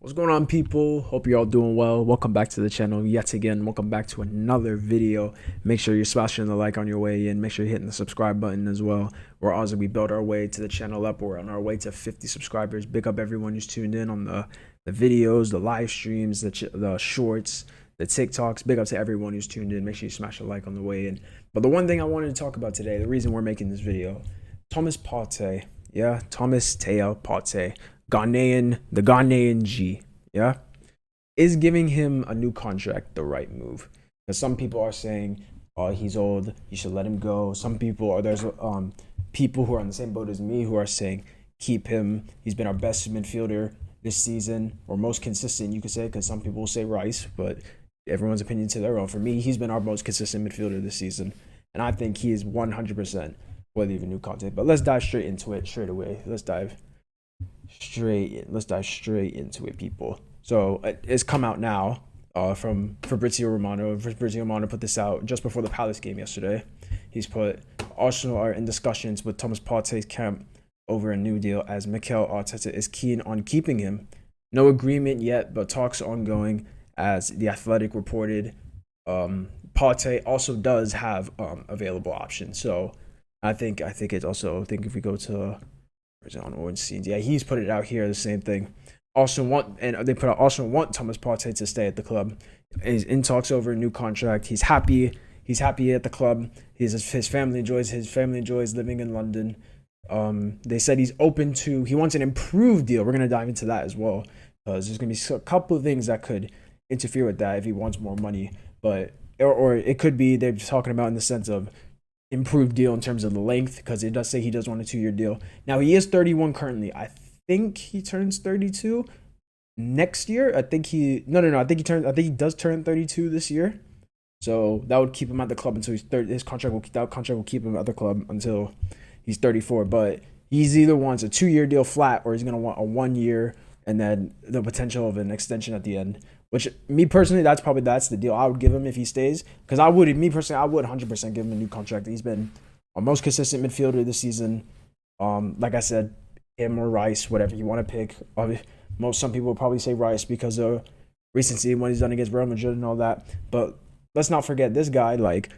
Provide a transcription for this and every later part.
What's going on, people? Hope you're all doing well. Welcome back to the channel yet again. Welcome back to another video. Make sure you're smashing the like on your way in. Make sure you're hitting the subscribe button as well. As we build our way to the channel up, we're on our way to 50 subscribers. Big up everyone who's tuned in on the videos, the live streams, the shorts, the TikToks. Big up to everyone who's tuned in. Make sure you smash a like on the way in. But the one thing I wanted to talk about today, the reason we're making this video, Thomas Partey. Yeah, Thomas Teo Partey. The Ghanaian G, yeah, is giving him a new contract the right move? Because some people are saying, "Oh, he's old, you should let him go." Some people are there's people who are on the same boat as me who are saying, "Keep him. He's been our best midfielder this season, or most consistent, you could say." Because some people will say Rice, but everyone's opinion to their own. For me, he's been our most consistent midfielder this season, and I think he is 100% worthy of a new contract. But let's dive straight into it straight away. Let's dive straight into it, people. So it's come out now from Fabrizio Romano. Fabrizio Romano put this out just before the Palace game yesterday. He's put Arsenal are in discussions with Thomas Partey's camp over a new deal, as Mikel Arteta is keen on keeping him. No agreement yet, but talks ongoing. As The Athletic reported, Partey also does have available options. So I think if we go to on orange scenes, yeah, he's put it out here, the same thing. Arsenal want Thomas Partey to stay at the club. He's in talks over a new contract. He's happy at the club. His family enjoys living in London. They said he wants an improved deal. We're gonna dive into that as well, because there's gonna be a couple of things that could interfere with that if he wants more money. But or it could be they're talking about in the sense of improved deal in terms of the length, because it does say he does want a 2-year deal. Now, he is 31 currently. I think he turns 32 next year. I think he does turn 32 this year. So that would keep him at the club until he's 30. That contract will keep him at the club until he's 34. But he's either wants a 2-year deal flat, or he's gonna want a 1-year and then the potential of an extension at the end. Which, me personally, that's the deal I would give him if he stays. Because I would 100% give him a new contract. He's been our most consistent midfielder this season. Like I said, him or Rice, whatever you want to pick. Some people will probably say Rice because of recency, what he's done against Real Madrid and all that. But let's not forget this guy. Like,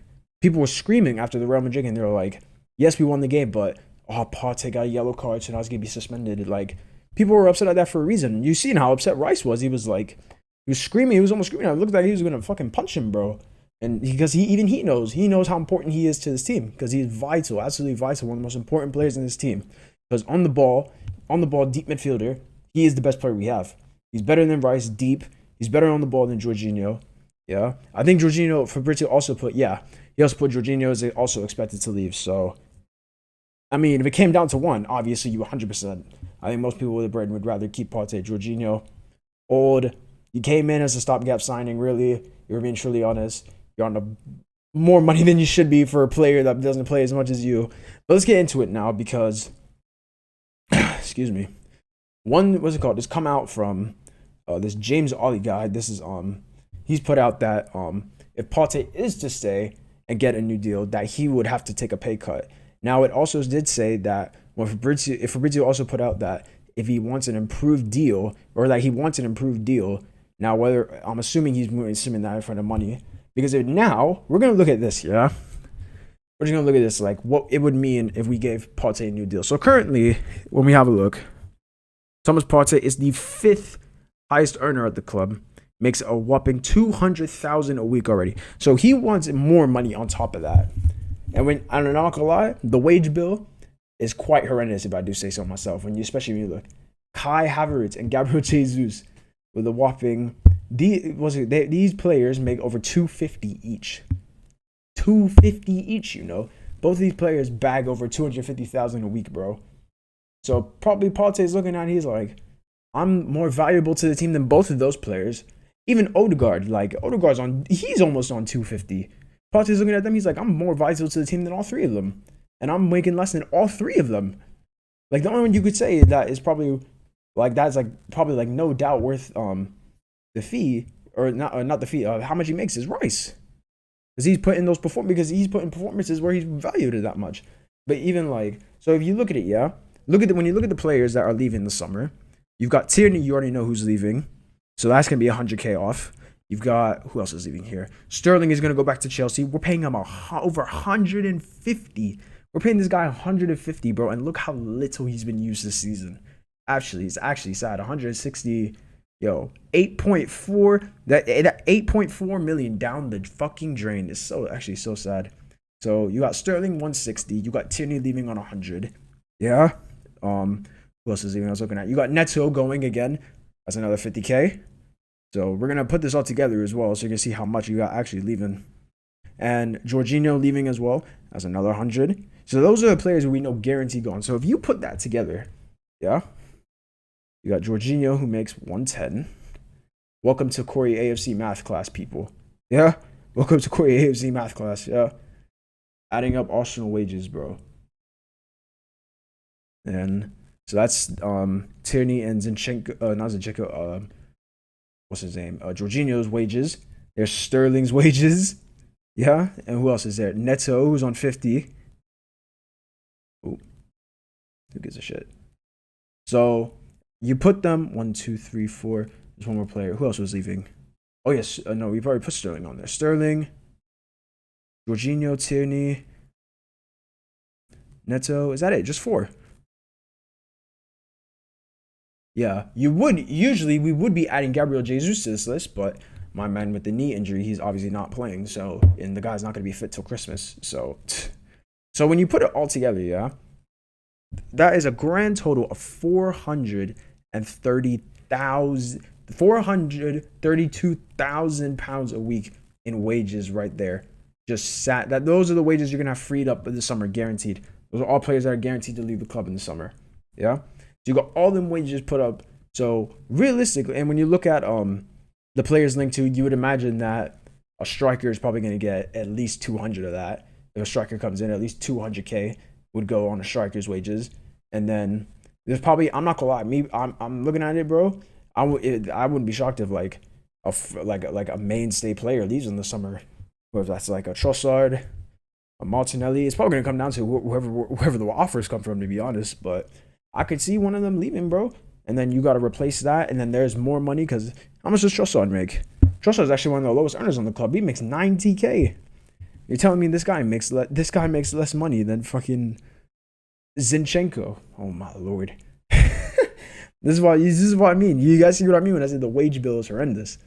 people were screaming after the Real Madrid game. They were like, "Yes, we won the game, but Partey got a yellow card, so now he's gonna be suspended." Like, people were upset at that for a reason. You seen how upset Rice was. He was screaming. He was almost screaming. It looked like he was gonna fucking punch him, bro. And because he knows how important he is to this team, because he's vital, absolutely vital, one of the most important players in this team. Because on the ball, deep midfielder, he is the best player we have. He's better than Rice deep. He's better on the ball than Jorginho. Yeah, I think Fabrizio also put Jorginho is also expected to leave. So, I mean, if it came down to one, obviously you 100%. I think most people with the bread would rather keep Partey. Jorginho, old. You came in as a stopgap signing, really. You're being truly honest. You're on more money than you should be for a player that doesn't play as much as you. But let's get into it now, because, excuse me. It's come out from this James Ollie guy. This is he's put out that if Partey is to stay and get a new deal, that he would have to take a pay cut. Now, it also did say that if Fabrizio also put out that if he wants an improved deal, now, whether I'm assuming that in front of money, because now we're gonna look at this. Yeah, we're just gonna look at this, like what it would mean if we gave Partey a new deal. So currently, when we have a look, Thomas Partey is the 5th highest earner at the club, makes a whopping 200,000 a week already. So he wants more money on top of that. And I'm not gonna lie, the wage bill is quite horrendous, if I do say so myself. Especially when you look, Kai Havertz and Gabriel Jesus. With a whopping, these players make over 250 each. 250 each, you know. Both of these players bag over 250,000 a week, bro. So probably Partey's looking at it, he's like, I'm more valuable to the team than both of those players. Even Odegaard, he's almost on 250. Partey's looking at them, he's like, I'm more vital to the team than all 3 of them. And I'm making less than all 3 of them. Like, the only one you could say that is probably no doubt worth the fee, or not the fee, how much he makes is Rice, because he's putting performances where he's valued it that much. But even so if you look at it, when you look at the players that are leaving this summer, you've got Tierney, you already know who's leaving. So that's going to be 100K off. You've got, who else is leaving here? Sterling is going to go back to Chelsea. We're paying him over 150. We're paying this guy 150, bro. And look how little he's been used this season. Actually, it's actually sad. 160, 8.4. That 8.4 million down the fucking drain is so sad. So you got Sterling 160. You got Tierney leaving on 100. Yeah. Who else is leaving? I was looking at. You got Neto going again. That's another 50K. So we're gonna put this all together as well, so you can see how much you got actually leaving. And Jorginho leaving as well. That's another 100. So those are the players we know guaranteed gone. So if you put that together, yeah, you got Jorginho who makes 110. Welcome to Corey AFC math class, people. Yeah, welcome to Corey AFC math class. Yeah, adding up Arsenal wages, bro. And so that's Tierney and Zinchenko, not Zinchenko. What's his name? Jorginho's wages. There's Sterling's wages. Yeah, and who else is there? Neto, who's on 50. Ooh, who gives a shit? So you put them 1, 2, 3, 4. There's one more player. Who else was leaving? Oh yes, no, we've already put Sterling on there. Sterling, Jorginho, Tierney, Neto. Is that it? Just 4. Yeah, we would be adding Gabriel Jesus to this list, but my man with the knee injury, he's obviously not playing. So, and the guy's not going to be fit till Christmas. So when you put it all together, yeah, that is a grand total of 432,000 pounds a week in wages right there. Those are the wages you're gonna have freed up in the summer, guaranteed. Those are all players that are guaranteed to leave the club in the summer. Yeah. So you got all them wages put up. So realistically, and when you look at the players linked to, you would imagine that a striker is probably going to get at least 200 of that. If a striker comes in, at least 200K would go on a striker's wages. And then there's probably, I'm not gonna lie, I'm looking at it, bro. I wouldn't be shocked if like a mainstay player leaves in the summer. Whether that's like a Trossard, a Martinelli, it's probably gonna come down to whoever the offers come from, to be honest. But I could see one of them leaving, bro. And then you got to replace that. And then there's more money because how much does Trossard make? Trossard is actually one of the lowest earners on the club. He makes 90K. You're telling me this guy makes less money than fucking Zinchenko? Oh my lord. This is what I mean. You guys see what I mean when I say the wage bill is horrendous.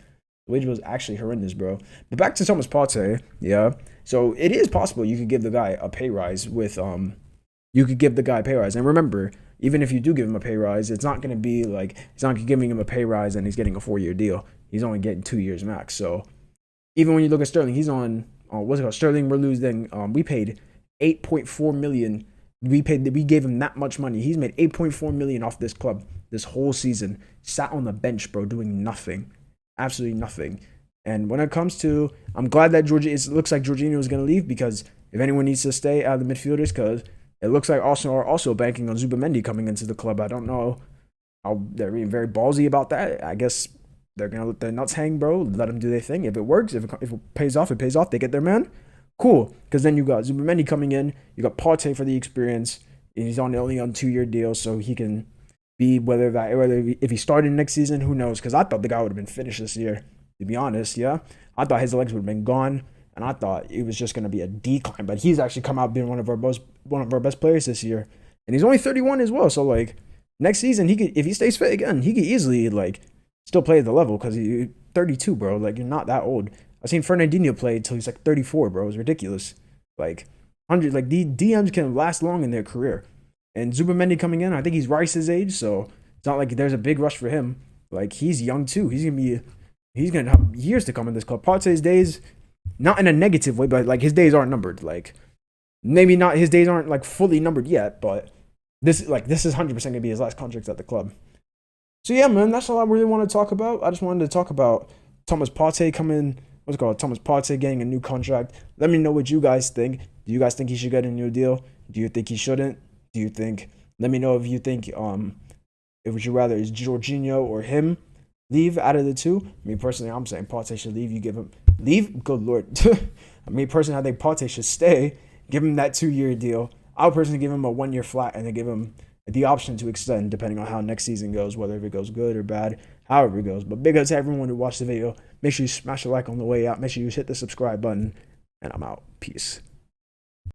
The wage bill is actually horrendous, bro. But back to Thomas Partey, yeah. So it is possible you could give the guy a pay rise with And remember, even if you do give him a pay rise, it's not going to be like, it's not giving him a pay rise and he's getting a 4-year deal. He's only getting 2 years max. So even when you look at Sterling, he's on, what's it called? Sterling, we're losing, we paid 8.4 million. We gave him that much money. He's made 8.4 million off this club this whole season. Sat on the bench, bro, doing nothing. Absolutely nothing. And when it comes to, I'm glad that it looks like Jorginho is going to leave, because if anyone needs to stay out of the midfielders, because it looks like Arsenal are also banking on Zubamendi coming into the club. I don't know how they're being very ballsy about that. I guess they're going to let their nuts hang, bro. Let them do their thing. If it works, if it pays off, it pays off. They get their man. Cool. Because then you got Zubamendi coming in. You got Partey for the experience. And he's only on 2-year deal, so he can be, whether if he started next season, who knows? Because I thought the guy would have been finished this year, to be honest, yeah. I thought his legs would have been gone. And I thought it was just going to be a decline, but he's actually come out being one of our best players this year, and he's only 31 as well. So like next season, if he stays fit again, he could easily like still play at the level, because he's 32, bro. Like, you're not that old. I've seen Fernandinho play until he's like 34, bro. It's ridiculous. Like the DMs can last long in their career, and Zubamendi coming in, I think he's Rice's age, so it's not like there's a big rush for him. Like, he's young too. He's gonna have years to come in this club. Partey's days, not in a negative way, but like his days aren't numbered. Like, maybe not, his days aren't like fully numbered yet, but this is 100% gonna be his last contract at the club. So yeah, man, that's all I really want to talk about. I just wanted to talk about Thomas Partey Thomas Partey getting a new contract. Let me know what you guys think. Do you guys think he should get a new deal? Do you think he shouldn't? Let me know if you think if would you rather is Jorginho or him leave out of the two. Me personally, I'm saying Partey should leave. You give him leave. Good lord. Me personally, I think Partey should stay. Give him that 2-year deal. I'll personally give him a 1-year flat, and then give him the option to extend depending on how next season goes, whether if it goes good or bad. however it goes. But big up to everyone who watched the video. Make sure you smash a like on the way out. Make sure you hit the subscribe button. And I'm out. Peace.